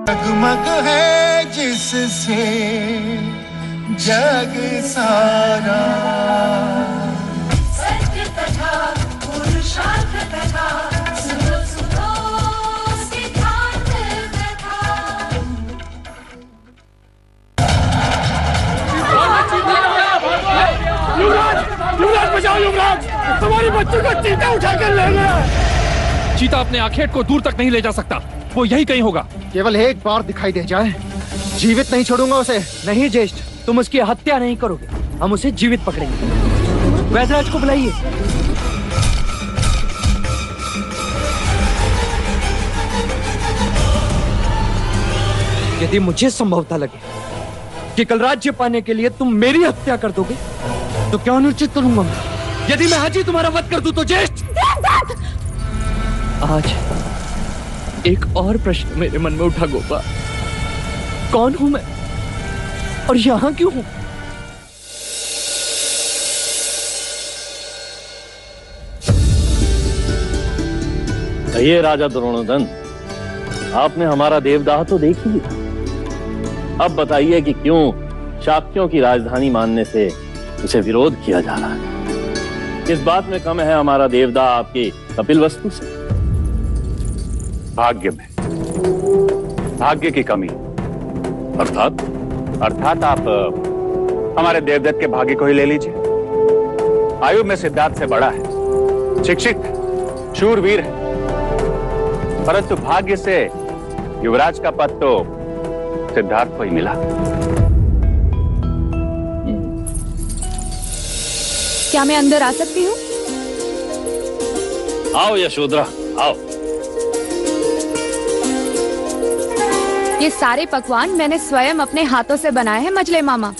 जगमग है जिससे जग सारा, सत्य कथा पुरुषार्थ कथा, सुनो सुनो सिद्धार्थ कथा। युवराज बचाओ युवराज, तुम्हारी बच्ची को चीता उठा कर ले गया। चीता अपने आखेट को दूर तक नहीं ले जा सकता, वो यही कहीं होगा। केवल एक बार दिखाई दे जाए, जीवित नहीं छोड़ूंगा उसे। नहीं ज्येष्ठ, तुम उसकी हत्या नहीं करोगे, हम उसे जीवित पकड़ेंगे। वैदराज को बुलाइए। यदि मुझे संभवता लगे कि कल राज्य पाने के लिए तुम मेरी हत्या कर दोगे तो क्या अनुचित करूंगा मैं? यदि मैं आज ही तुम्हारा वध कर दूं तो ज्येष्ठ। आज एक और प्रश्न मेरे मन में उठा गोपा, कौन हूं मैं और यहां क्यों हूं? कहिए राजा द्रोणोदन, आपने हमारा देवदाह तो देख ही लिया। अब बताइए कि क्यों शाक्यों की राजधानी मानने से उसे विरोध किया जा रहा है? किस बात में कम है हमारा देवदाह आपकी कपिलवस्तु से? भाग्य में, भाग्य की कमी। अर्थात आप हमारे देवदत्त के भाग्य को ही ले लीजिए। आयु में सिद्धार्थ से बड़ा है, शिक्षित, शूरवीर है, परंतु भाग्य से युवराज का पद तो सिद्धार्थ को ही मिला। क्या मैं अंदर आ सकती हूँ? आओ यशोधरा, आओ। ये सारे पकवान मैंने स्वयं अपने हाथों से बनाए हैं मजले मामा।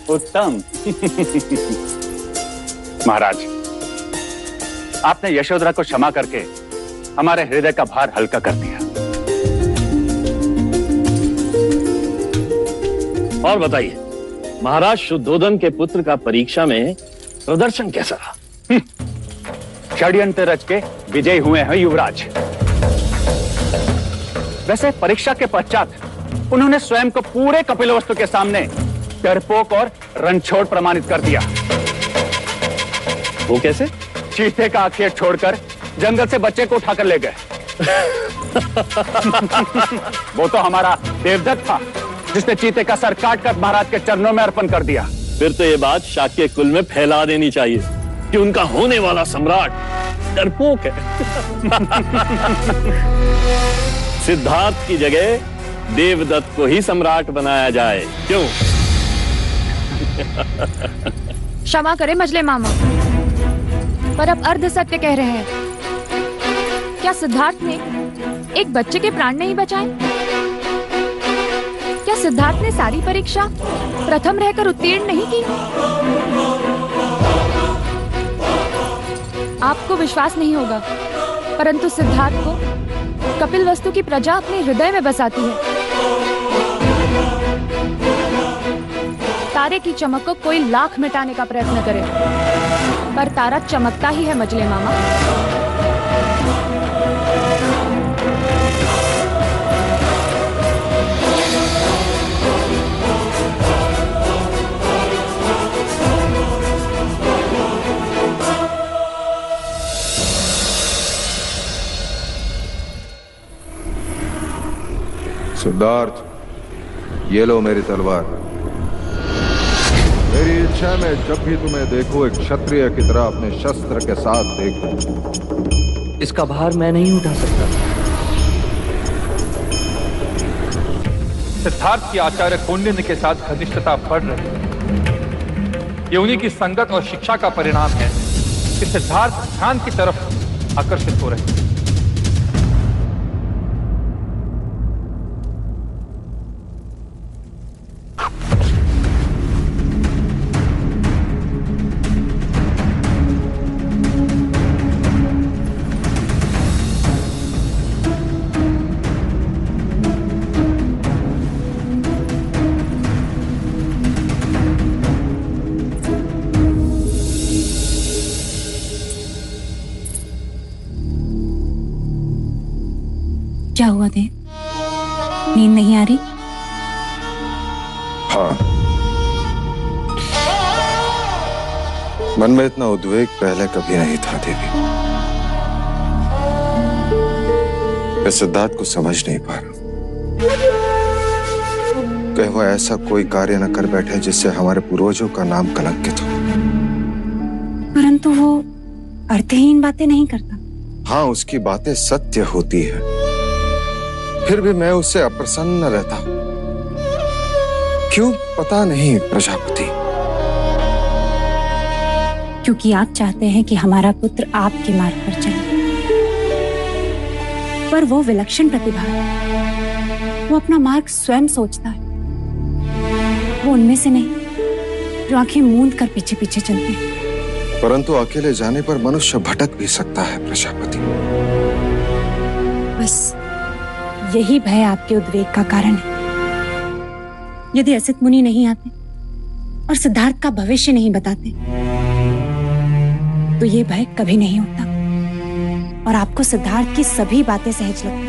उत्तम। महाराज, आपने यशोधरा को क्षमा करके हमारे हृदय का भार हल्का कर दिया। और बताइए, महाराज शुद्धोदन के पुत्र का परीक्षा में प्रदर्शन कैसा रहा? षड्यंत्र रच के विजयी हुए हैं युवराज। वैसे परीक्षा के पश्चात उन्होंने स्वयं को पूरे कपिलवस्तु के सामने डरपोक और रणछोड़ प्रमाणित कर दिया। वो कैसे? चीते का आखेट छोड़कर जंगल से बच्चे को उठाकर ले गए। वो तो हमारा देवदत्त था जिसने चीते का सर काटकर महाराज के चरणों में अर्पण कर दिया। फिर तो ये बात शाक्य कुल में फैला देनी चाहिए कि उनका होने वाला सम्राट डरपोक है। सिद्धार्थ की जगह देवदत्त को ही सम्राट बनाया जाए, क्यों? क्षमा करें मजले मामा, पर अब अर्ध सत्य कह रहे हैं। क्या सिद्धार्थ ने एक बच्चे के प्राण नहीं बचाए? क्या सिद्धार्थ ने सारी परीक्षा प्रथम रहकर उत्तीर्ण नहीं की? आपको विश्वास नहीं होगा, परंतु सिद्धार्थ को कपिलवस्तु की प्रजा अपने हृदय में बसाती है। तारे की चमक को कोई लाख मिटाने का प्रयत्न करे, पर तारा चमकता ही है मजले मामा। सिद्धार्थ, ये लो मेरी तलवार। मेरी इच्छा में जब भी तुम्हें देखूं एक क्षत्रिय की तरह अपने शस्त्र के साथ देखूं। इसका भार मैं नहीं उठा सकता। सिद्धार्थ की आचार्य कौंडिन्य के साथ घनिष्ठता बढ़ रही है। ये उन्हीं की संगत और शिक्षा का परिणाम है कि सिद्धार्थ ध्यान की तरफ आकर्षित हो रहे हैं। क्या हुआ देव? नींद नहीं आ रही? हाँ, मन में इतना उद्वेग पहले कभी नहीं था देवी। मैं सिद्धार्थ को समझ नहीं पा रहा। कहीं वो ऐसा कोई कार्य न कर बैठे जिससे हमारे पूर्वजों का नाम कलंकित हो। परंतु वो अर्थहीन बातें नहीं करता। हाँ, उसकी बातें सत्य होती है, फिर भी मैं उससे अप्रसन्न रहता हूं। क्यों पता नहीं प्रजापति। क्योंकि आप चाहते हैं कि हमारा पुत्र आपके मार्ग पर चले, पर वो विलक्षण प्रतिभा है। वो अपना मार्ग स्वयं सोचता है। वो उनमें से नहीं जो आंखें मूंद कर पीछे पीछे चलते हैं। परंतु अकेले जाने पर मनुष्य भटक भी सकता है प्रजापति। बस यही भय आपके उद्वेग का कारण है। यदि असित मुनि नहीं आते और सिद्धार्थ का भविष्य नहीं बताते तो ये भय कभी नहीं होता और आपको सिद्धार्थ की सभी बातें सहज लगती।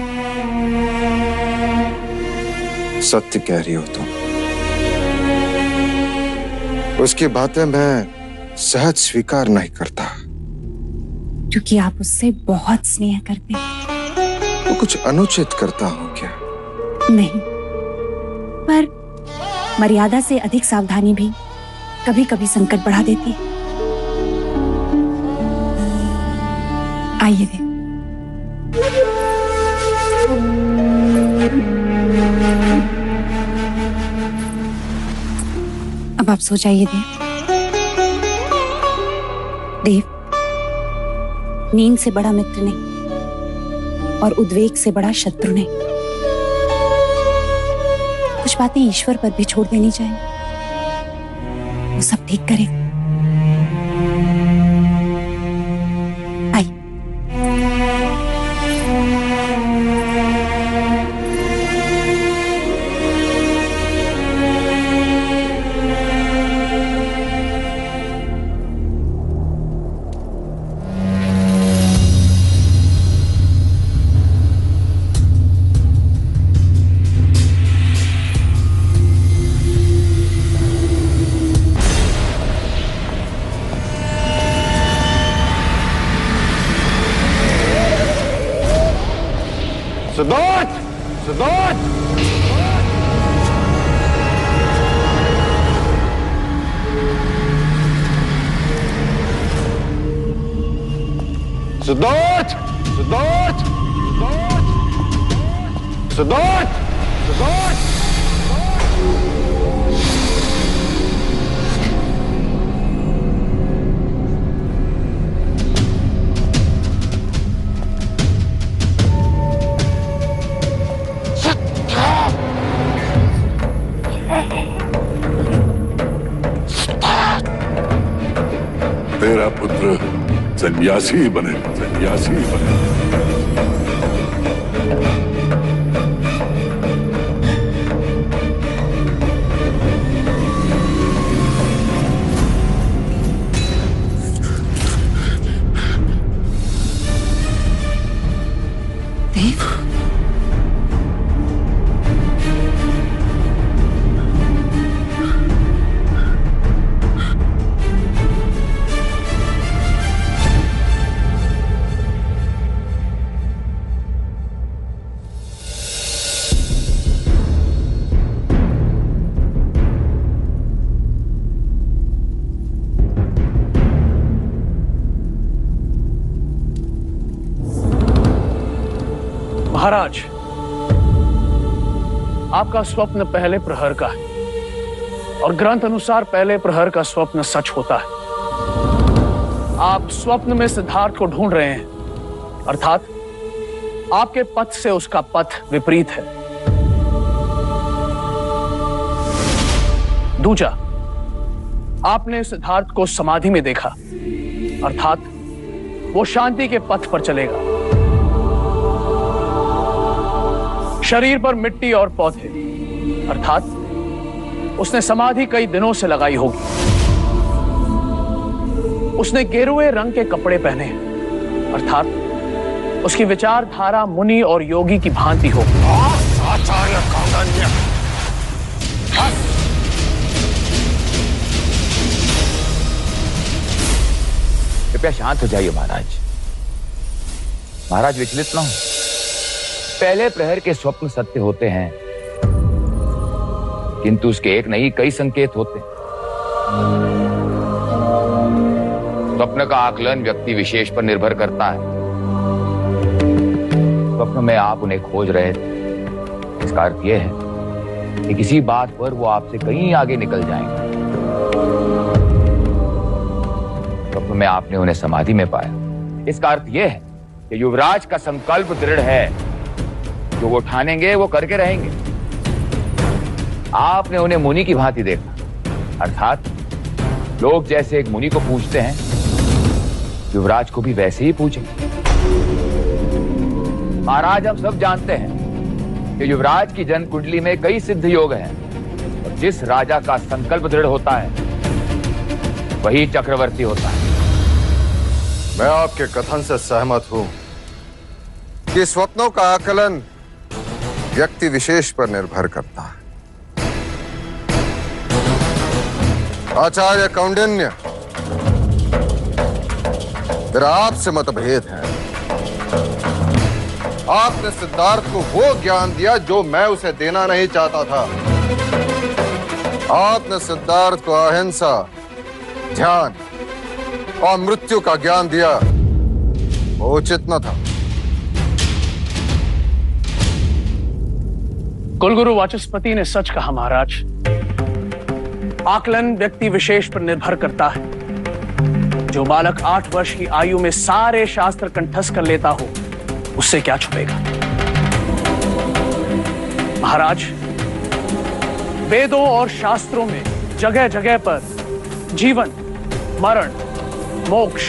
सत्य कह रही हो तुम। उसकी बातें मैं सहज स्वीकार नहीं करता। क्योंकि आप उससे बहुत स्नेह करते हैं। तो कुछ अनुचित करता हूं क्या? नहीं, पर मर्यादा से अधिक सावधानी भी कभी कभी संकट बढ़ा देती है। आइए देव। अब आप सो जाइए देव। देव, नींद से बड़ा मित्र नहीं और उद्वेग से बड़ा शत्रु नहीं। कुछ बातें ईश्वर पर भी छोड़ देनी चाहिए, वो सब ठीक करेगा। सिद्धार्थ! सिद्धार्थ! सिद्धार्थ! सिद्धार्थ! सिद्धार्थ! सिद्धार्थ! सिद्धार्थ! तेरा पुत्र सन्यासी बने, सन्यासी बने। देव, महाराज, आपका स्वप्न पहले प्रहर का है और ग्रंथ अनुसार पहले प्रहर का स्वप्न सच होता है। आप स्वप्न में सिद्धार्थ को ढूंढ रहे हैं, अर्थात आपके पथ से उसका पथ विपरीत है। दूजा, आपने सिद्धार्थ को समाधि में देखा, अर्थात वो शांति के पथ पर चलेगा। शरीर पर मिट्टी और पौधे, अर्थात उसने समाधि कई दिनों से लगाई होगी। उसने गेरुए रंग के कपड़े पहने हैं, अर्थात उसकी विचारधारा मुनि और योगी की भांति होगी। आचार्य कौंडिन्य। कृपया शांत हो जाइए महाराज। महाराज विचलित ना हो। पहले प्रहर के स्वप्न सत्य होते हैं, किंतु उसके एक नहीं कई संकेत होते हैं। स्वप्न का आकलन व्यक्ति विशेष पर निर्भर करता है। स्वप्न में आप उन्हें खोज रहे थे, इसका अर्थ यह है कि किसी बात पर वो आपसे कहीं आगे निकल जाएंगे। स्वप्न में आपने उन्हें समाधि में पाया, इसका अर्थ यह है कि युवराज का संकल्प दृढ़ है। जो वो ठानेंगे वो करके रहेंगे। आपने उन्हें मुनि की भांति देखा, अर्थात लोग जैसे एक मुनि को पूछते हैं, युवराज को भी वैसे ही पूछेंगे। महाराज, हम सब जानते हैं कि युवराज की जन्म कुंडली में कई सिद्ध योग हैं, और जिस राजा का संकल्प दृढ़ होता है वही चक्रवर्ती होता है। मैं आपके कथन से सहमत हूं कि स्वप्नों का आकलन व्यक्ति विशेष पर निर्भर करता है। आचार्य कौंडिन्य, मेरा आपसे मतभेद है। आपने सिद्धार्थ को वो ज्ञान दिया जो मैं उसे देना नहीं चाहता था। आपने सिद्धार्थ को अहिंसा, ध्यान और मृत्यु का ज्ञान दिया, वो उचित न था। कुलगुरु वाचस्पति ने सच कहा महाराज। आकलन व्यक्ति विशेष पर निर्भर करता है। जो बालक 8 वर्ष की आयु में सारे शास्त्र कंठस्थ कर लेता हो, उससे क्या छुपेगा। महाराज, वेदों और शास्त्रों में जगह जगह पर जीवन, मरण, मोक्ष,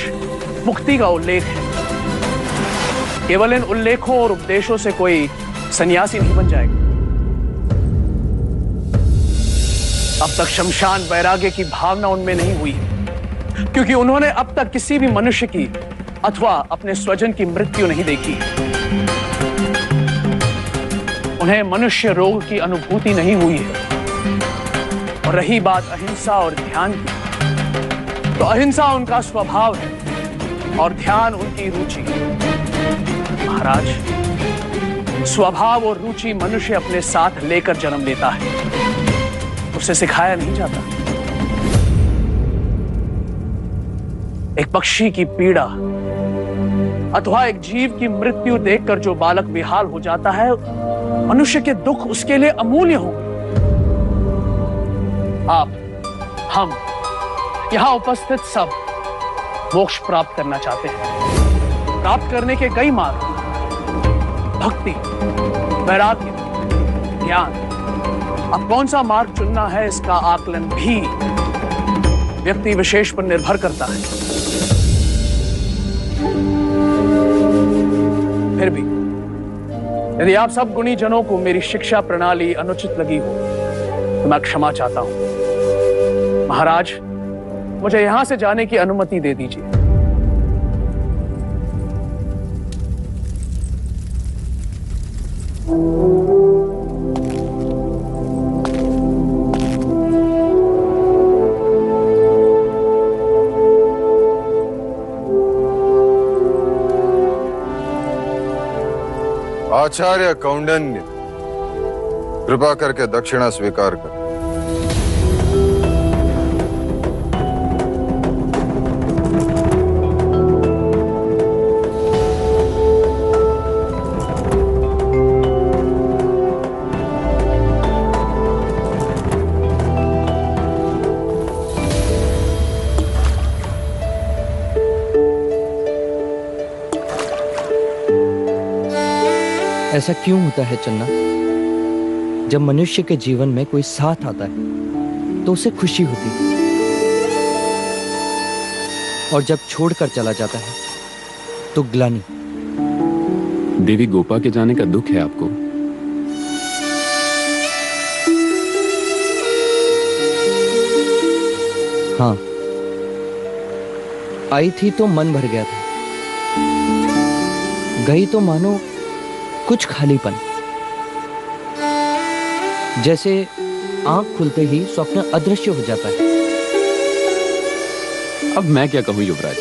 मुक्ति का उल्लेख है। केवल इन उल्लेखों और उपदेशों से कोई सन्यासी नहीं बन जाएगा। अब तक शमशान वैराग्य की भावना उनमें नहीं हुई, क्योंकि उन्होंने अब तक किसी भी मनुष्य की अथवा अपने स्वजन की मृत्यु नहीं देखी। उन्हें मनुष्य रोग की अनुभूति नहीं हुई है। और रही बात अहिंसा और ध्यान की, तो अहिंसा उनका स्वभाव है और ध्यान उनकी रुचि। महाराज, स्वभाव और रुचि मनुष्य अपने साथ लेकर जन्म लेता है, उसे सिखाया नहीं जाता। एक पक्षी की पीड़ा अथवा एक जीव की मृत्यु देखकर जो बालक बेहाल हो जाता है, मनुष्य के दुख उसके लिए अमूल्य होंगे। आप, हम, यहां उपस्थित सब मोक्ष प्राप्त करना चाहते हैं। प्राप्त करने के कई मार्ग, भक्ति, वैराग्य, ज्ञान। अब कौन सा मार्ग चुनना है, इसका आकलन भी व्यक्ति विशेष पर निर्भर करता है। फिर भी यदि आप सब गुणी जनों को मेरी शिक्षा प्रणाली अनुचित लगी हो, तो मैं क्षमा चाहता हूं। महाराज, मुझे यहां से जाने की अनुमति दे दीजिए। आचार्य कौंडिन्य, कृपा करके दक्षिणा स्वीकार कर। ऐसा क्यों होता है चन्ना? जब मनुष्य के जीवन में कोई साथ आता है तो उसे खुशी होती है, और जब छोड़कर चला जाता है तो ग्लानि। देवी गोपा के जाने का दुख है आपको? हाँ, आई थी तो मन भर गया था, गई तो मानो कुछ खालीपन। जैसे आंख खुलते ही स्वप्न अदृश्य हो जाता है। अब मैं क्या कहूं युवराज,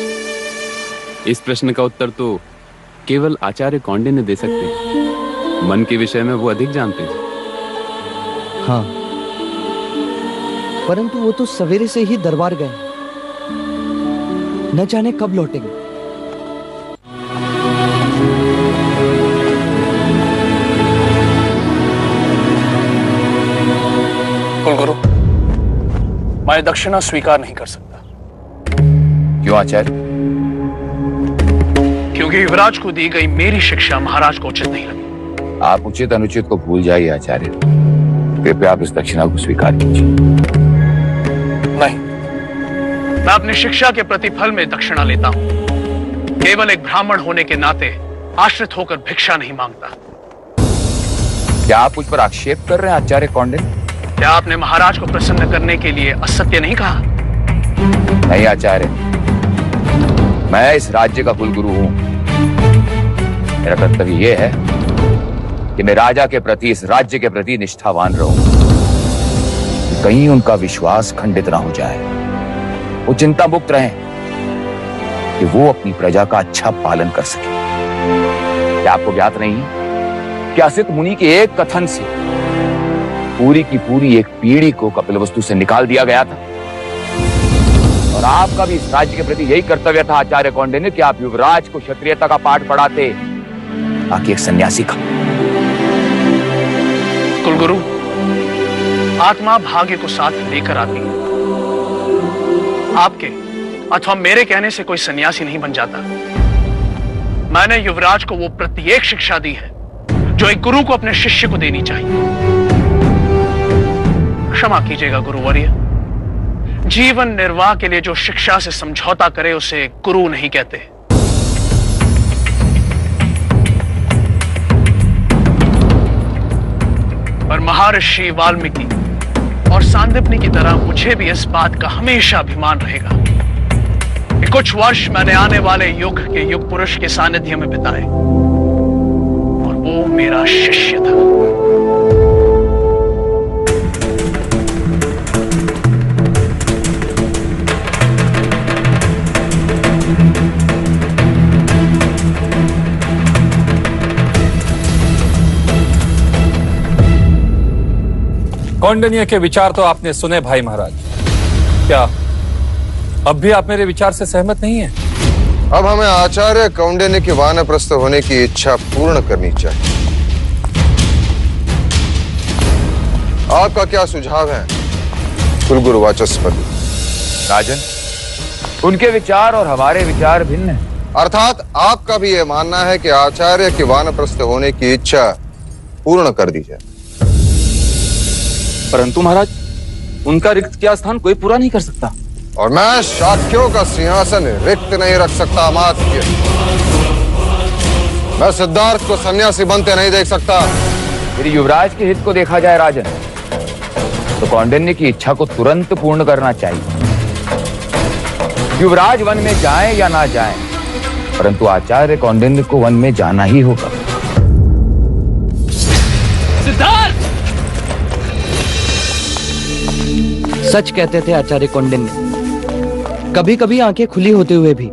इस प्रश्न का उत्तर तो केवल आचार्य कौंडिन्य दे सकते हैं। मन के विषय में वो अधिक जानते हैं। हाँ, परंतु वो तो सवेरे से ही दरबार गए, न जाने कब लौटेंगे। कुलगुरु, मैं दक्षिणा स्वीकार नहीं कर सकता। क्यों आचार्य? क्योंकि युवराज को दी गई मेरी शिक्षा महाराज को उचित नहीं लगी। आप उचित अनुचित को भूल जाइए आचार्य, कृपया आप इस दक्षिणा को स्वीकार कीजिए। नहीं, मैं अपनी शिक्षा के प्रतिफल में दक्षिणा लेता हूं। केवल एक ब्राह्मण होने के नाते आश्रित होकर भिक्षा नहीं मांगता। क्या आप मुझ पर आक्षेप कर रहे हैं आचार्य कौंडिन्य? क्या आपने महाराज को प्रसन्न करने के लिए असत्य नहीं कहा? नहीं आचार्य, मैं इस राज्य का कुलगुरु हूं। मेरा कर्तव्य यह है कि मैं राजा के प्रति, इस राज्य के प्रति निष्ठावान रहूं, कहीं उनका विश्वास खंडित ना हो जाए। वो चिंता मुक्त रहें कि वो अपनी प्रजा का अच्छा पालन कर सके। क्या आपको ज्ञात नहीं कि असित मुनि के एक कथन से पूरी की पूरी एक पीढ़ी को कपिलवस्तु से निकाल दिया गया था? और आपका भी इस राज्य के प्रति यही कर्तव्य था आचार्य कौंडिन्य कि आप युवराज को क्षत्रियता का पाठ पढ़ाते, ताकि एक सन्यासी का। कुलगुरु, आत्मा भाग्य को साथ लेकर आती है। आपके अथवा मेरे कहने से कोई सन्यासी नहीं बन जाता। मैंने युवराज को वो प्रत्येक शिक्षा दी है जो एक गुरु को अपने शिष्य को देनी चाहिए। क्षमा कीजिएगा गुरुवर्य, जीवन निर्वाह के लिए जो शिक्षा से समझौता करे उसे गुरु नहीं कहते। पर महर्षि वाल्मीकि और सांदीपनि की तरह मुझे भी इस बात का हमेशा अभिमान रहेगा कि कुछ वर्ष मैंने आने वाले युग के युग पुरुष के सानिध्य में बिताए और वो मेरा शिष्य था। कौंडिन्य के विचार तो आपने सुने भाई महाराज। क्या अब भी आप मेरे विचार से सहमत नहीं हैं? अब हमें आचार्य कौंडिन्य के वानप्रस्थ होने की इच्छा पूर्ण करनी चाहिए। आपका क्या सुझाव है कुलगुरु वाचस्पति? राजन, उनके विचार और हमारे विचार भिन्न हैं। अर्थात आपका भी यह मानना है कि आचार्य के वानप्रस्थ होने की इच्छा पूर्ण कर दी जाए। परंतु महाराज, उनका रिक्त क्या स्थान कोई पूरा नहीं कर सकता। और मैं शाक्यों का सिंहासन रिक्त नहीं रख सकता अमात्य। मैं सिद्धार्थ को सन्यासी बनते नहीं देख सकता। यदि युवराज के हित को देखा जाए राजन, तो कौंडिन्य की इच्छा को तुरंत पूर्ण करना चाहिए। युवराज वन में जाए या ना जाए, परंतु आचार्य कौंडिन्य को वन में जाना ही होगा। सिद्धार्थ! सच कहते थे आचार्य कौंडिन्य, कभी कभी आंखें खुली होते हुए भी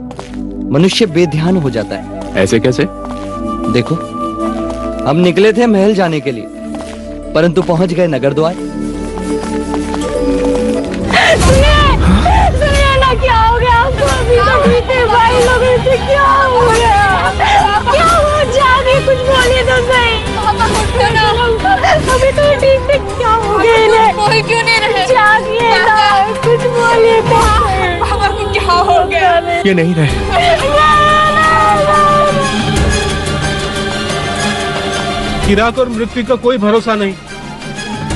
मनुष्य बेध्यान हो जाता है। ऐसे कैसे? देखो, हम निकले थे महल जाने के लिए, परंतु पहुंच गए नगर द्वार। सुनिए ना, क्या हो गया आपको? अभी तो बीते भाई लोगों से क्या हो गया? क्या हो जाने, कुछ बोलिए तो सही। अभी तो ठीक से क्या हो गया? कोई क्यों नहीं रहे? जागिए ना, कुछ बोलिए तो। बाबा को क्या हो गया? ये नहीं रहे। किराक और मृत्यु का कोई भरोसा नहीं,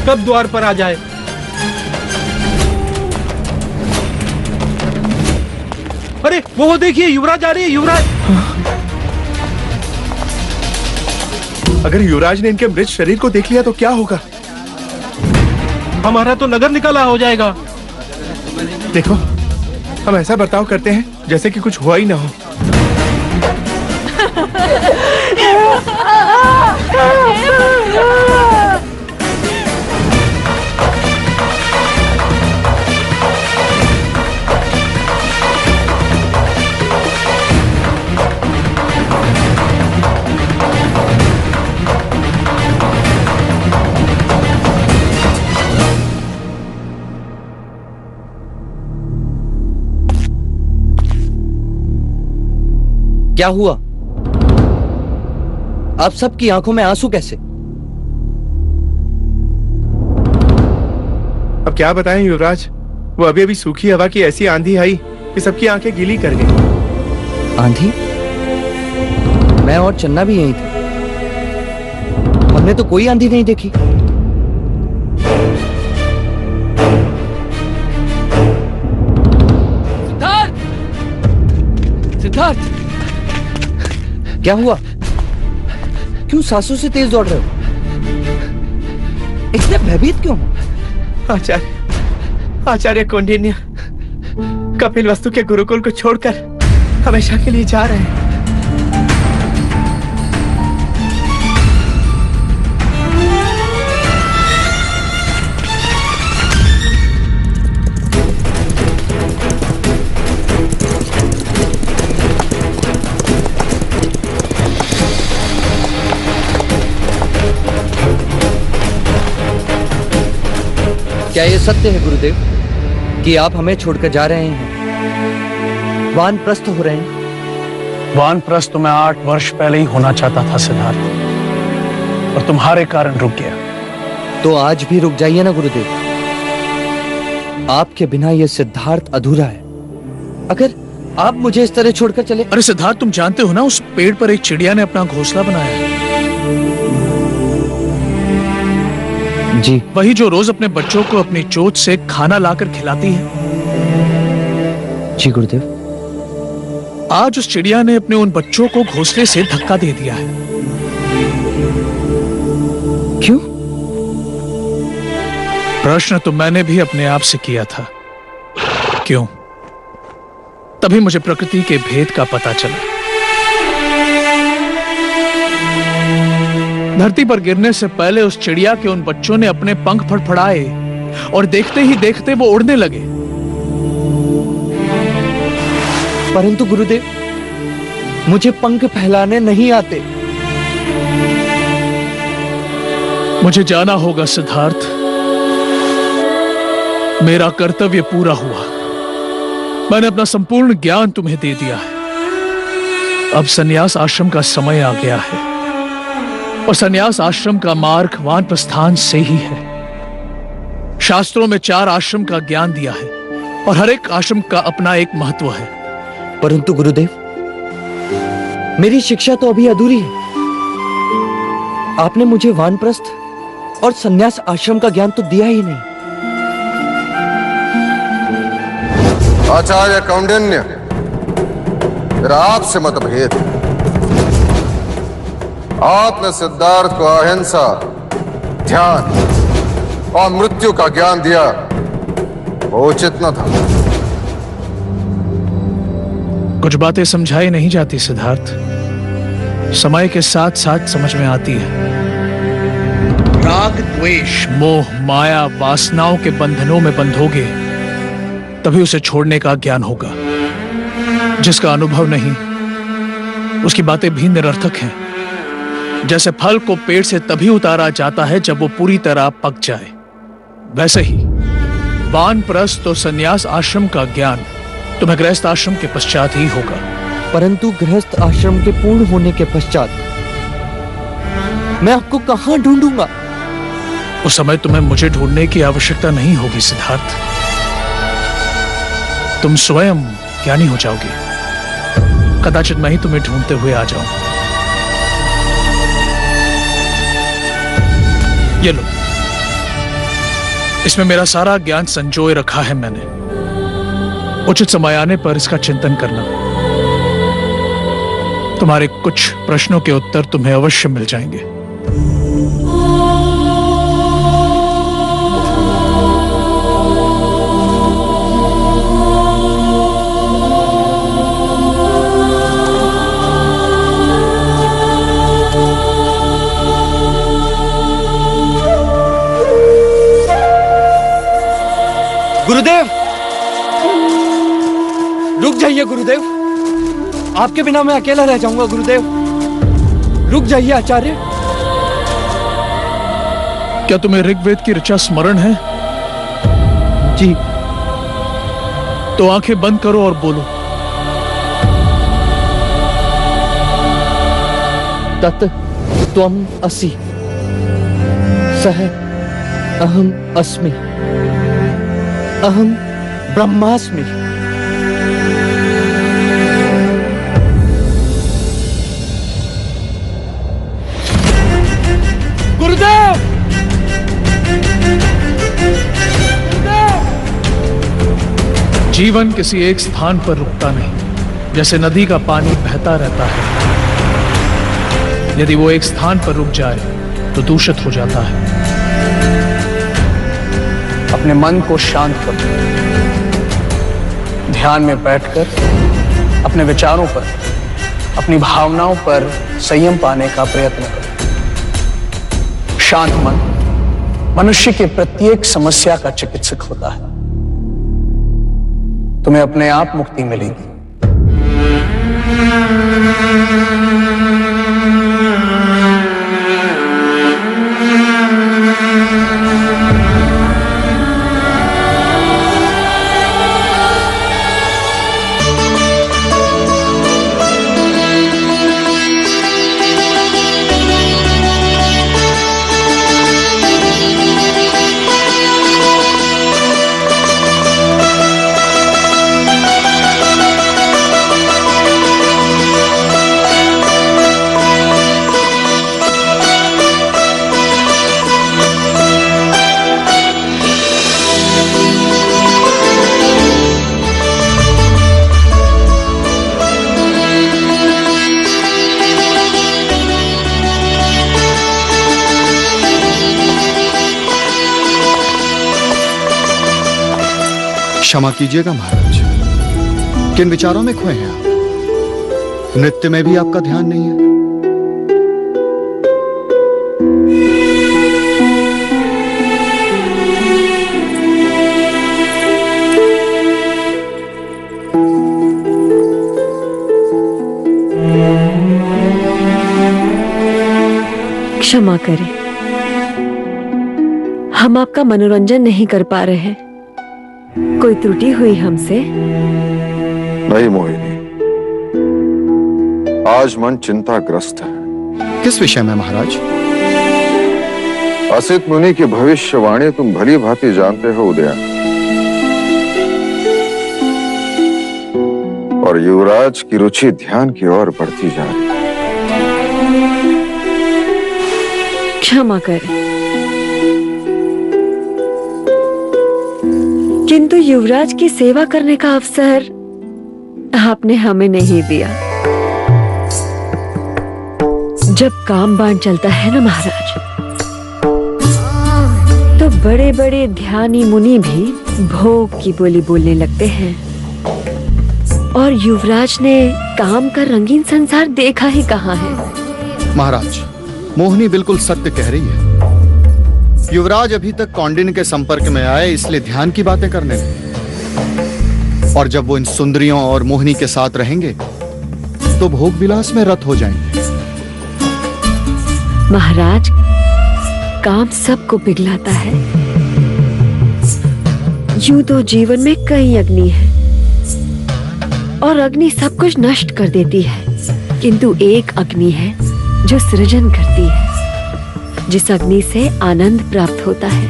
कब द्वार पर आ जाए। अरे वो देखिए, युवराज आ रही है। युवराज! अगर युवराज ने इनके मृत शरीर को देख लिया तो क्या होगा? हमारा तो नगर निकाला हो जाएगा। देखो, हम ऐसा बर्ताव करते हैं जैसे कि कुछ हुआ ही ना हो। क्या हुआ? आप सबकी आंखों में आंसू कैसे? अब क्या बताएं युवराज, वो अभी अभी सूखी हवा की ऐसी आंधी आई कि सबकी आंखें गीली कर गई। आंधी? मैं और चन्ना भी यहीं थे, हमने तो कोई आंधी नहीं देखी। सिद्धार्थ, क्या हुआ? क्यों सांसों से तेज दौड़ रहे हो? इतने भयभीत क्यों हो? आचार्य कौंडिन्य कपिल वस्तु के गुरुकुल को छोड़कर हमेशा के लिए जा रहे हैं। क्या ये सत्य है गुरुदेव कि आप हमें छोड़कर जा रहे हैं, वानप्रस्थ हो रहे हैं? वानप्रस्थ तो मैं 8 वर्ष पहले ही होना चाहता था सिद्धार्थ, और तुम्हारे कारण रुक गया। तो आज भी रुक जाइए ना गुरुदेव, आपके बिना ये सिद्धार्थ अधूरा है। अगर आप मुझे इस तरह छोड़कर चले। अरे सिद्धार्थ, तुम जानते हो ना, उस पेड़ पर एक चिड़िया ने अपना घोंसला बनाया है। जी। वही जो रोज अपने बच्चों को अपनी चोंच से खाना लाकर खिलाती है। जी गुरुदेव। आज उस चिड़िया ने अपने उन बच्चों को घोंसले से धक्का दे दिया है। क्यों? प्रश्न तो मैंने भी अपने आप से किया था, क्यों? तभी मुझे प्रकृति के भेद का पता चला। धरती पर गिरने से पहले उस चिड़िया के उन बच्चों ने अपने पंख फड़फड़ाए और देखते ही देखते वो उड़ने लगे। परंतु गुरुदेव, मुझे पंख फैलाने नहीं आते। मुझे जाना होगा सिद्धार्थ, मेरा कर्तव्य पूरा हुआ। मैंने अपना संपूर्ण ज्ञान तुम्हें दे दिया है। अब संन्यास आश्रम का समय आ गया है, और संन्यास आश्रम का मार्ग वानप्रस्थान से ही है। शास्त्रों में 4 आश्रम का ज्ञान दिया है, और हर एक आश्रम का अपना एक महत्व है। परंतु गुरुदेव, मेरी शिक्षा तो अभी अधूरी है। आपने मुझे वानप्रस्थ और संन्यास आश्रम का ज्ञान तो दिया ही नहीं। आचार्य कौंडिन्य, मेरा आपसे मतभेद है। आपने सिद्धार्थ को अहिंसा, ध्यान और मृत्यु का ज्ञान दिया, वो उचित न था। कुछ बातें समझाई नहीं जाती सिद्धार्थ, समय के साथ साथ समझ में आती है। राग, द्वेष, मोह, माया, वासनाओं के बंधनों में बंधोगे तभी उसे छोड़ने का ज्ञान होगा। जिसका अनुभव नहीं, उसकी बातें भी निरर्थक हैं। जैसे फल को पेड़ से तभी उतारा जाता है जब वो पूरी तरह पक जाए, वैसे ही वानप्रस्थ और संन्यास आश्रम का ज्ञान तुम्हें गृहस्थ आश्रम के पश्चात ही होगा। परंतु गृहस्थ आश्रम के पूर्ण होने के पश्चात मैं आपको कहां ढूंढूंगा? उस समय तुम्हें मुझे ढूंढने की आवश्यकता नहीं होगी सिद्धार्थ। तुम स्वयं ज्ञानी हो जाओगे। कदाचित मैं ही तुम्हें ढूंढते हुए आ जाऊं। ये लो, इसमें मेरा सारा ज्ञान संजोए रखा है मैंने। उचित समय आने पर इसका चिंतन करना। तुम्हारे कुछ प्रश्नों के उत्तर तुम्हें अवश्य मिल जाएंगे। गुरुदेव, रुक जाइए गुरुदेव, आपके बिना मैं अकेला रह जाऊंगा। गुरुदेव, रुक जाइए आचार्य। क्या तुम्हें ऋग्वेद की ऋचा स्मरण है? जी। तो आंखें बंद करो और बोलो। तत् त्वम असि सह अहम अस्मि अहम ब्रह्मास्मि। गुरुदेव! जीवन किसी एक स्थान पर रुकता नहीं, जैसे नदी का पानी बहता रहता है। यदि वो एक स्थान पर रुक जाए तो दूषित हो जाता है। अपने मन को शांत करो, ध्यान में बैठकर अपने विचारों पर, अपनी भावनाओं पर संयम पाने का प्रयत्न करो। शांत मन मनुष्य के प्रत्येक समस्या का चिकित्सक होता है। तुम्हें अपने आप मुक्ति मिलेगी। क्षमा कीजिएगा महाराज, किन विचारों में खोए हैं आप? नृत्य में भी आपका ध्यान नहीं है। क्षमा करें, हम आपका मनोरंजन नहीं कर पा रहे हैं। कोई त्रुटि हुई हमसे? नहीं मोहिनी, आज मन चिंताग्रस्त है। किस विषय में महाराज? असित मुनि की भविष्यवाणी तुम भली भांति जानते हो उदया, और युवराज की रुचि ध्यान की ओर बढ़ती जा रही है। क्षमा करें, किंतु युवराज की सेवा करने का अवसर आपने हमें नहीं दिया। जब काम बाण चलता है ना महाराज, तो बड़े बड़े ध्यानी मुनि भी भोग की बोली बोलने लगते हैं, और युवराज ने काम का रंगीन संसार देखा ही कहाँ है। महाराज, मोहिनी बिल्कुल सत्य कह रही है। युवराज अभी तक कौंडिन्य के संपर्क में आए, इसलिए ध्यान की बातें करने लगे, और जब वो इन सुंदरियों और मोहिनी के साथ रहेंगे तो भोग विलास में रत हो जाएंगे। महाराज, काम सबको पिघलाता है। यूं तो जीवन में कई अग्नि है, और अग्नि सब कुछ नष्ट कर देती है, किंतु एक अग्नि है जो सृजन करती है, जिस अग्नि से आनंद प्राप्त होता है,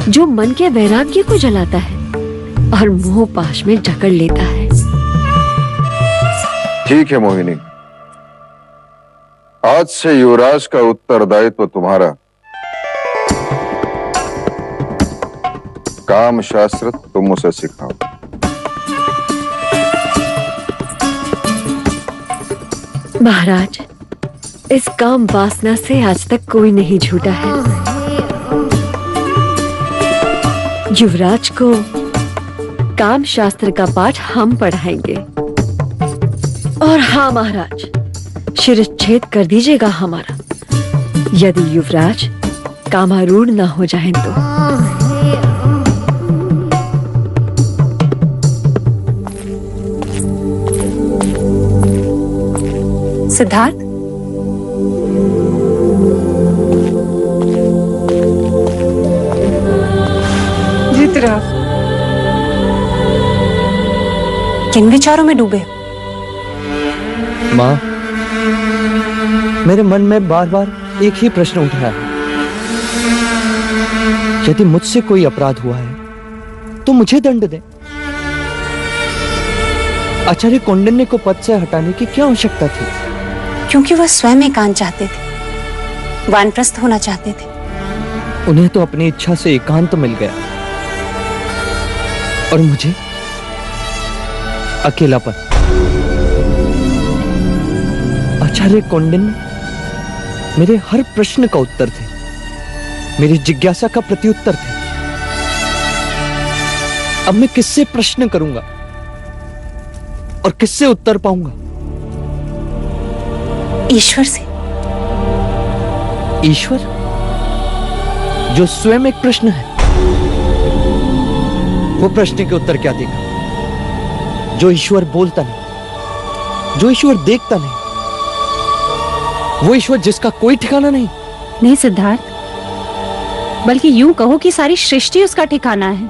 जो मन के वैराग्य को जलाता है और मोह पाश में जकड़ लेता है। ठीक है मोहिनी, आज से युवराज का उत्तरदायित्व तुम्हारा। काम शास्त्र तुम उसे सिखाओ। महाराज, इस काम वासना से आज तक कोई नहीं छूटा है। युवराज को काम शास्त्र का पाठ हम पढ़ाएंगे। और हाँ महाराज, शिरच्छेद कर दीजिएगा हमारा, यदि युवराज कामारूढ़ ना हो जाएं तो। सिद्धार्थ, किन विचारों में डूबे? माँ, मेरे मन में बार बार एक ही प्रश्न उठ रहा है। यदि मुझसे कोई अपराध हुआ है तो मुझे दंड दें। आचार्य कौंडिन्य को पद से हटाने की क्या आवश्यकता थी? क्योंकि वह स्वयं एकांत चाहते थे, वानप्रस्थ होना चाहते थे। उन्हें तो अपनी इच्छा से एकांत मिल गया और मुझे अकेलापन। आचार्य कौंडिन्य मेरे हर प्रश्न का उत्तर थे, मेरी जिज्ञासा का प्रत्युत्तर थे। अब मैं किससे प्रश्न करूंगा और किससे उत्तर पाऊंगा? ईश्वर से। ईश्वर जो स्वयं एक प्रश्न है, वो प्रश्न के उत्तर क्या देगा? जो ईश्वर बोलता नहीं, जो ईश्वर देखता नहीं, वो ईश्वर जिसका कोई ठिकाना नहीं। नहीं सिद्धार्थ, बल्कि यूं कहो कि सारी सृष्टि उसका ठिकाना है।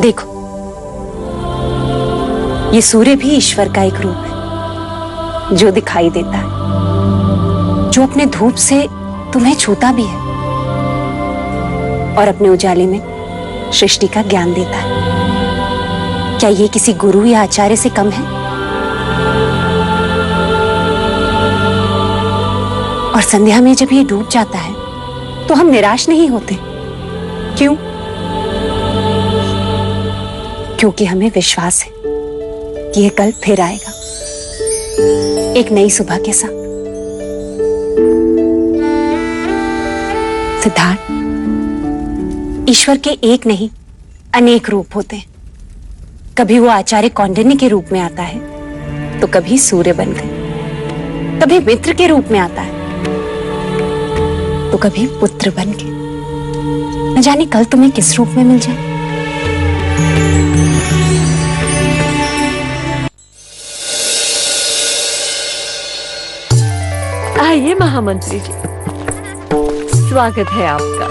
देखो, ये सूर्य भी ईश्वर का एक रूप है जो दिखाई देता है, जो अपने धूप से तुम्हें छूता भी है और अपने उजाले में सृष्टि का ज्ञान देता है। क्या ये किसी गुरु या आचार्य से कम है? और संध्या में जब ये डूब जाता है तो हम निराश नहीं होते। क्यों? क्योंकि हमें विश्वास है कि यह कल फिर आएगा, एक नई सुबह के साथ। सिद्धार्थ, ईश्वर के एक नहीं अनेक रूप होते हैं। कभी वो आचार्य कौंडिन्य के रूप में आता है तो कभी सूर्य बनकर, कभी मित्र के रूप में आता है तो कभी पुत्र बनके। न जाने कल तुम्हें किस रूप में मिल जाए। आइए महामंत्री जी, स्वागत है आपका।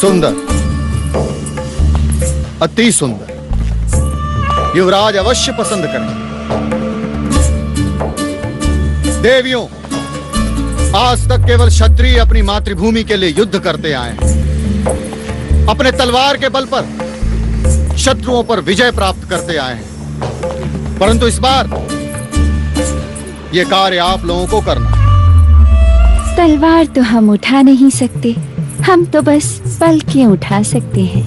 सुंदर, अति सुंदर। युवराज अवश्य पसंद करेंगे। देवियों, आज तक केवल क्षत्रिय अपनी मातृभूमि के लिए युद्ध करते आए हैं, अपने तलवार के बल पर शत्रुओं पर विजय प्राप्त करते आए हैं। परंतु इस बार यह कार्य आप लोगों को करना है। तलवार तो हम उठा नहीं सकते, हम तो बस पलकें उठा सकते हैं।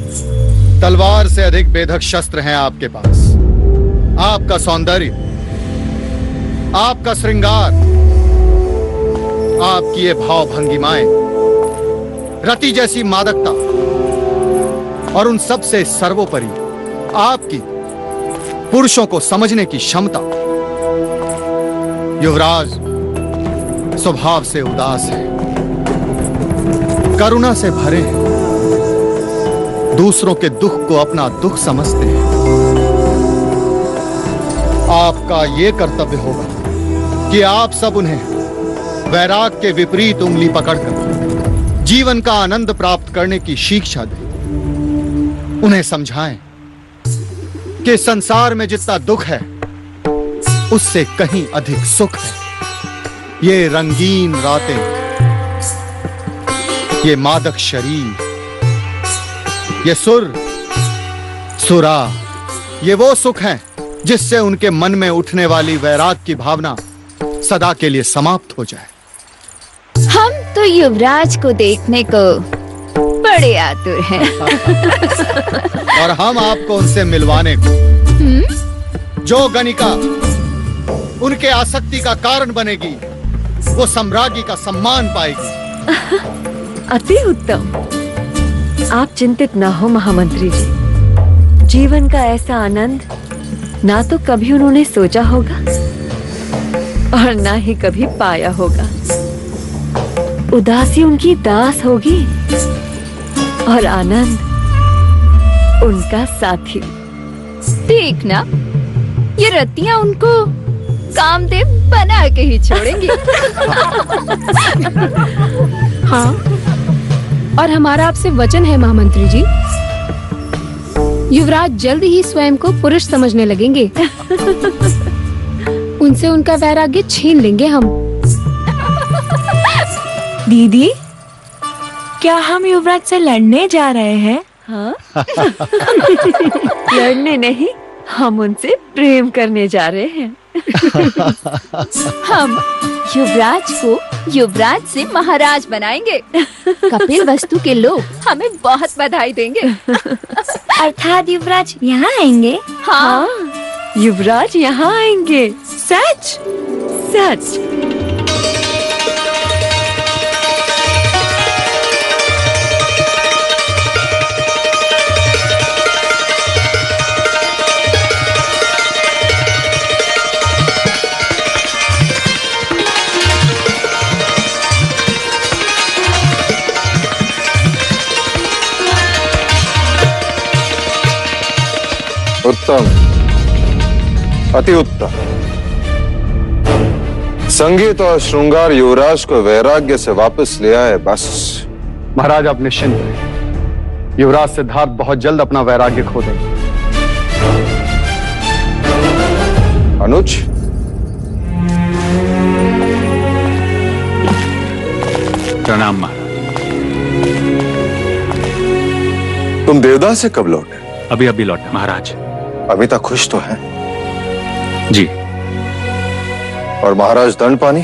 तलवार से अधिक बेधक शस्त्र हैं आपके पास। आपका सौंदर्य, आपका श्रृंगार, आपकी ये भाव भंगिमाएं, रति जैसी मादकता और उन सब से सर्वोपरि आपकी पुरुषों को समझने की क्षमता। युवराज स्वभाव से उदास है, करुणा से भरे हैं, दूसरों के दुख को अपना दुख समझते हैं। आपका यह कर्तव्य होगा कि आप सब उन्हें वैराग के विपरीत उंगली पकड़कर जीवन का आनंद प्राप्त करने की शिक्षा दें। उन्हें समझाएं कि संसार में जितना दुख है उससे कहीं अधिक सुख है। ये रंगीन रातें, ये मादक शरीर, ये सुर सुरा, ये वो सुख हैं जिससे उनके मन में उठने वाली वैराग की भावना सदा के लिए समाप्त हो जाए। हम तो युवराज को देखने को बड़े आतुर हैं। और हम आपको उनसे मिलवाने को, जो गणिका उनके आसक्ति का कारण बनेगी, वो सम्राज्ञी का सम्मान पाएगी। अति उत्तम। आप चिंतित ना हो महामंत्री जी। जीवन का ऐसा आनंद ना तो कभी उन्होंने सोचा होगा और ना ही कभी पाया होगा। उदासी उनकी दास होगी और आनंद उनका साथी। ठीक ना, ये रतियां उनको कामदेव बना के ही छोड़ेंगे। हाँ, और हमारा आपसे वचन है महामंत्री जी, युवराज जल्द ही स्वयं को पुरुष समझने लगेंगे। उनसे उनका वैराग्य छीन लेंगे हम। दीदी, क्या हम युवराज से लड़ने जा रहे हैं? हाँ? लड़ने नहीं, हम उनसे प्रेम करने जा रहे हैं। हम युवराज को युवराज से महाराज बनाएंगे। कपिल वस्तु के लोग हमें बहुत बधाई देंगे। अर्थात युवराज यहाँ आएंगे? हाँ, युवराज यहाँ आएंगे। सच सच। उत्तम, अति उत्तम। संगीत और श्रृंगार युवराज को वैराग्य से वापस ले आए। बस महाराज आप निश्चिंत रहे, युवराज सिद्धार्थ बहुत जल्द अपना वैराग्य खो देंगे। अनुज, प्रणाम महाराज। तुम देवदास से कब लौटे? अभी अभी लौटा महाराज। अभी तक खुश तो हैं? जी। और महाराज दंड पानी?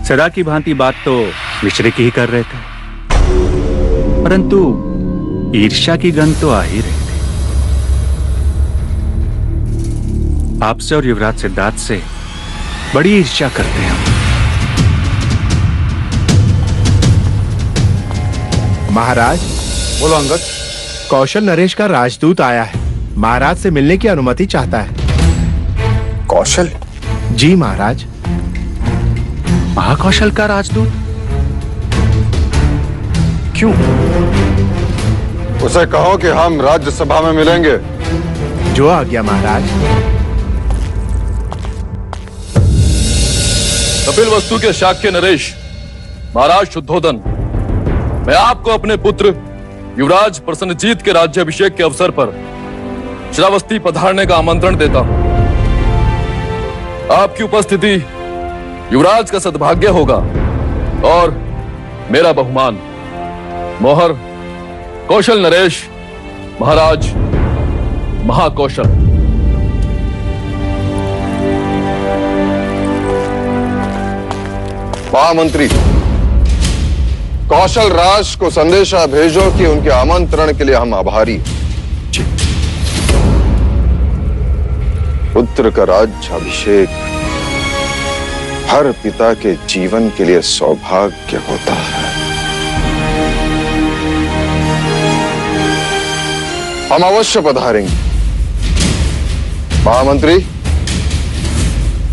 सदा की भांति बात तो मिश्रे की ही कर रहे थे, परंतु ईर्ष्या की गंध तो आ ही रही थी। आपसे और युवराज सिद्धार्थ से बड़ी ईर्ष्या करते हैं हम। महाराज, बोलो अंगद। कौशल नरेश का राजदूत आया है, महाराज से मिलने की अनुमति चाहता है। कौशल? जी महाराज। महाकौशल का राजदूत? क्यों? उसे कहो कि हम राज्यसभा में मिलेंगे। जो आज्ञा महाराज। कपिल वस्तु के शाक्य नरेश, महाराज शुद्धोदन, मैं आपको अपने पुत्र युवराज प्रसन्नजीत के राज्याभिषेक के अवसर पर श्रावस्ती पधारने का आमंत्रण देता हूं। आपकी उपस्थिति युवराज का सद्भाग्य होगा और मेरा बहुमान। मोहर कौशल नरेश, महाराज महाकौशल। महामंत्री, कौशल राज को संदेशा भेजो कि उनके आमंत्रण के लिए हम आभारी हैं। पुत्र का राज्याभिषेक हर पिता के जीवन के लिए सौभाग्य होता है। हम अवश्य पधारेंगे। महामंत्री,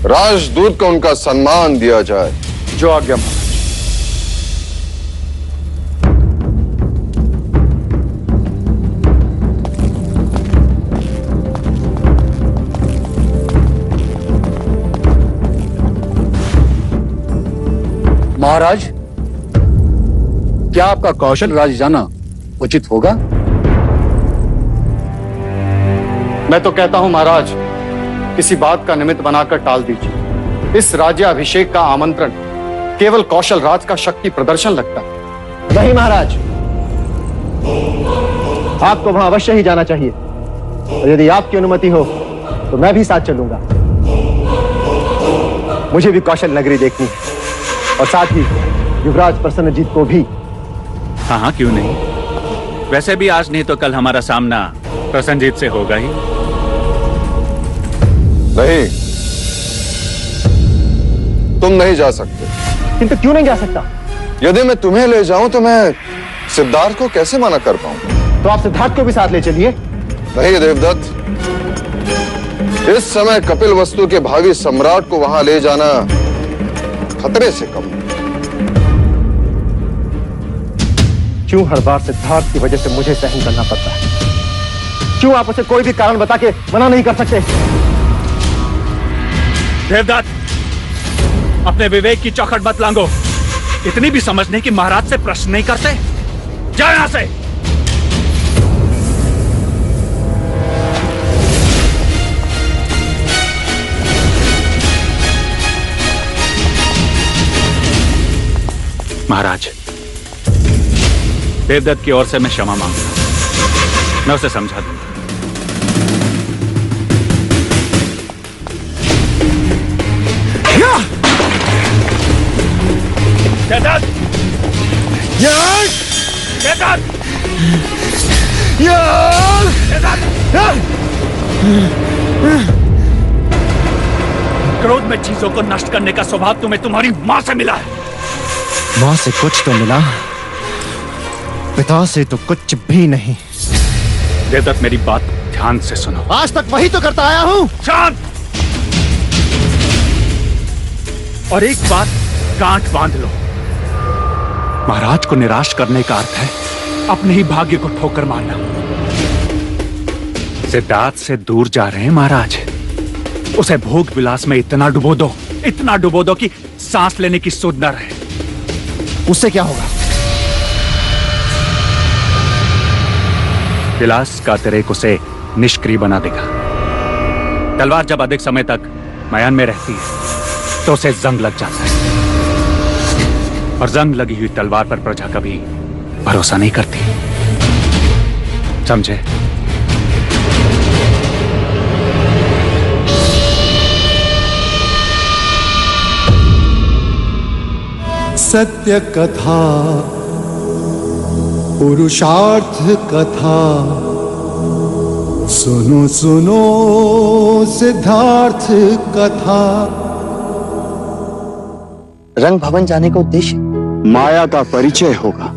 राजदूत को उनका सम्मान दिया जाए। जो आज्ञा। महाराज, क्या आपका कौशल राज जाना उचित होगा? मैं तो कहता हूं महाराज, किसी बात का निमित्त बनाकर टाल दीजिए। इस राज्याभिषेक का आमंत्रण केवल कौशल राज का शक्ति प्रदर्शन लगता है। नहीं महाराज, आपको वहां अवश्य ही जाना चाहिए, और यदि आपकी अनुमति हो तो मैं भी साथ चलूंगा। मुझे भी कौशल नगरी देखनी है, और साथ ही युवराज प्रसन्नजीत को भी। हाँ हाँ, क्यों नहीं। वैसे भी आज नहीं तो कल हमारा सामना प्रसन्नजीत से होगा ही। नहीं, तुम नहीं जा सकते। किंतु क्यों नहीं जा सकता? यदि मैं तुम्हें ले जाऊं तो मैं सिद्धार्थ को कैसे मना कर पाऊंगा? तो आप सिद्धार्थ को भी साथ ले चलिए। नहीं देवदत्त, इस समय कपिल वस्तु के भावी सम्राट को वहां ले जाना खतरे से कम। क्यों हर बार सिद्धार्थ की वजह से मुझे सहन करना पड़ता है? क्यों आप उसे कोई भी कारण बता के मना नहीं कर सकते? देवदत्त, अपने विवेक की चौखट मत लांगो। इतनी भी समझ नहीं कि महाराज से प्रश्न नहीं करते। जा यहां से। महाराज, देवदत्त की ओर से मैं क्षमा मांगता हूं। मैं उसे समझा दूंगा। देवदत्त! देवदत्त! क्रोध में चीजों को नष्ट करने का स्वभाव तुम्हें तुम्हारी मां से मिला है। मां से कुछ तो मिला, पिता से तो कुछ भी नहीं। देवदत्त, मेरी बात ध्यान से सुनो। आज तक वही तो करता आया हूं। शांत! और एक बात गांठ बांध लो, महाराज को निराश करने का अर्थ है अपने ही भाग्य को ठोकर मारना। सिद्धार्थ से दूर जा रहे हैं महाराज। उसे भोग विलास में इतना डुबो दो कि सांस लेने की सुध न रहे। उससे क्या होगा? विलास का अतिरेक उसे निष्क्रिय बना देगा। तलवार जब अधिक समय तक मयान में रहती है तो उसे जंग लग जाता है, और जंग लगी हुई तलवार पर प्रजा कभी भरोसा नहीं करती। समझे? सत्य कथा, पुरुषार्थ कथा, सुनो सुनो सिद्धार्थ कथा। रंग भवन जाने का उद्देश्य माया का परिचय होगा।